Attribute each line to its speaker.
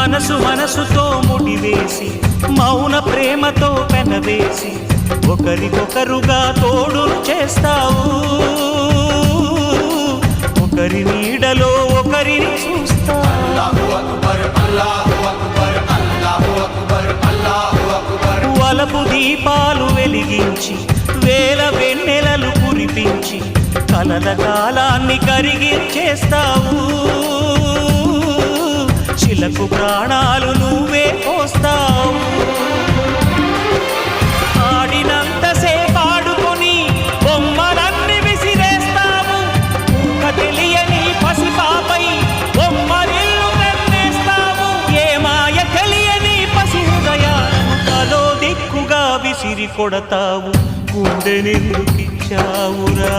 Speaker 1: మనసు మనసుతో ముడివేసి మౌన ప్రేమతో పెనవేసి ఒకరికొకరుగా తోడును చేస్తావు ఒకరి నీడలో ఒకరిని చూస్తావు వలపు దీపాలు వెలిగించి వేల వెన్నెలలు కురిపించి కలల కాలాన్ని కరిగించేస్తావు శిలకు ప్రాణాలు నువ్వే పోస్తావు ఆడినంతసేపు ఆడుకొని బొమ్మలన్నీ విసిరేస్తావు ఊహ తెలియని పసిపాపై బొమ్మరిల్లు వెన్నేస్తావు ఏ మాయ తెలియని పసి హృదయాలను తలో దిక్కుగా విసిరి కొడతావు గుండెనెందుకిచ్చావురా